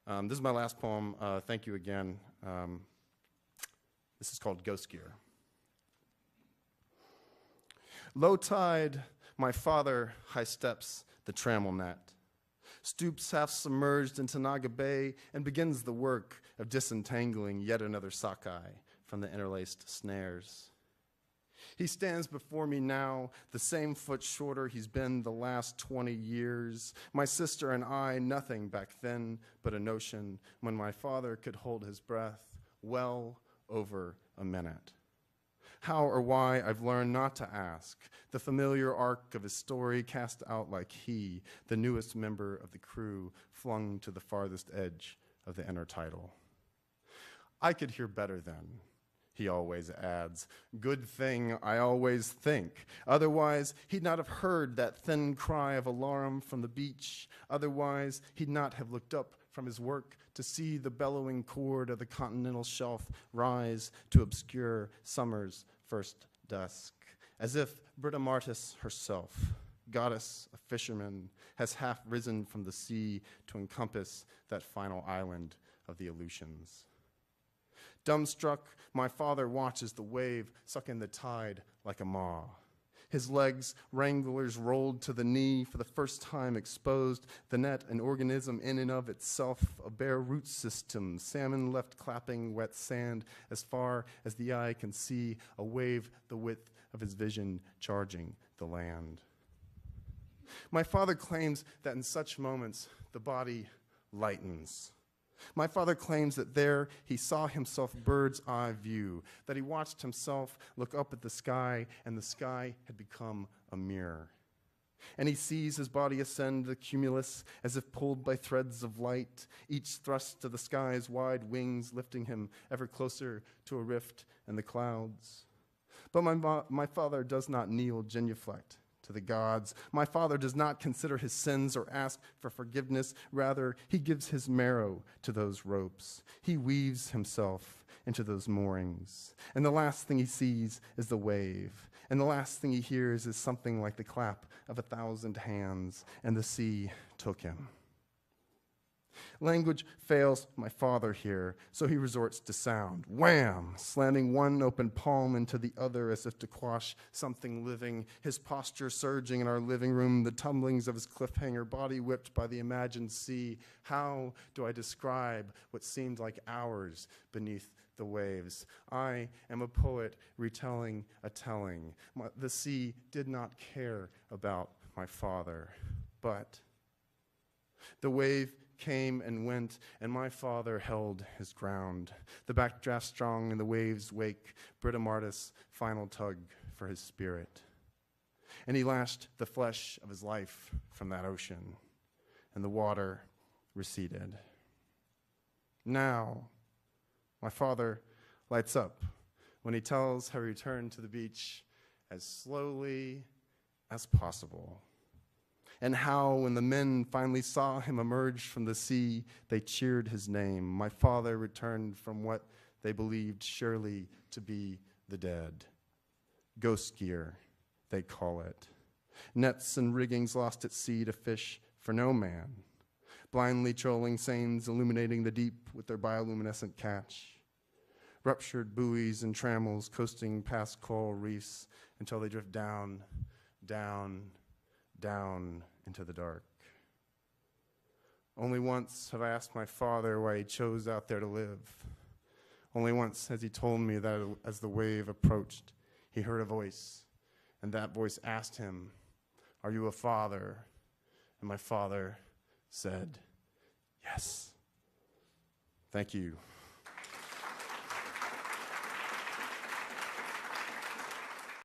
This is my last poem. Thank you again. This is called Ghost Gear. Low tide, my father high steps the trammel net, stoops half submerged into Naga Bay, and begins the work of disentangling yet another sockeye from the interlaced snares. He stands before me now, the same foot shorter he's been the last 20 years. My sister and I, nothing back then but a notion when my father could hold his breath well over a minute. How or why, I've learned not to ask. The familiar arc of his story cast out like he, the newest member of the crew, flung to the farthest edge of the intertidal. I could hear better then, he always adds. Good thing I always think. Otherwise, he'd not have heard that thin cry of alarm from the beach. Otherwise, he'd not have looked up from his work to see the bellowing chord of the continental shelf rise to obscure summer's first dusk, as if Britamartis herself, goddess of fishermen, has half risen from the sea to encompass that final island of the Aleutians. Dumbstruck, my father watches the wave suck in the tide like a maw. His legs, wranglers rolled to the knee, for the first time exposed, the net an organism in and of itself, a bare root system, salmon left clapping wet sand as far as the eye can see, a wave the width of his vision charging the land. My father claims that in such moments the body lightens. My father claims that there he saw himself bird's eye view, that he watched himself look up at the sky, and the sky had become a mirror. And he sees his body ascend the cumulus as if pulled by threads of light, each thrust to the sky's wide wings lifting him ever closer to a rift in the clouds. But my father does not kneel genuflect to the gods. My father does not consider his sins or ask for forgiveness. Rather, he gives his marrow to those ropes. He weaves himself into those moorings. And the last thing he sees is the wave. And the last thing he hears is something like the clap of 1,000 hands, and the sea took him. Language fails my father here, so he resorts to sound. Wham! Slamming one open palm into the other as if to quash something living, his posture surging in our living room, the tumblings of his cliffhanger body whipped by the imagined sea. How do I describe what seemed like hours beneath the waves? I am a poet retelling a telling. The sea did not care about my father, but the wave came and went, and my father held his ground. The backdraft strong in the waves' wake, Britamartis' final tug for his spirit. And he lashed the flesh of his life from that ocean, and the water receded. Now, my father lights up when he tells how he returned to the beach as slowly as possible. And how, when the men finally saw him emerge from the sea, they cheered his name. My father returned from what they believed surely to be the dead. Ghost gear, they call it. Nets and riggings lost at sea to fish for no man. Blindly trolling seines illuminating the deep with their bioluminescent catch. Ruptured buoys and trammels coasting past coral reefs until they drift down, down, down into the dark. Only once have I asked my father why he chose out there to live. Only once has he told me that as the wave approached, he heard a voice, and that voice asked him, "Are you a father?" And my father said, "Yes." Thank you.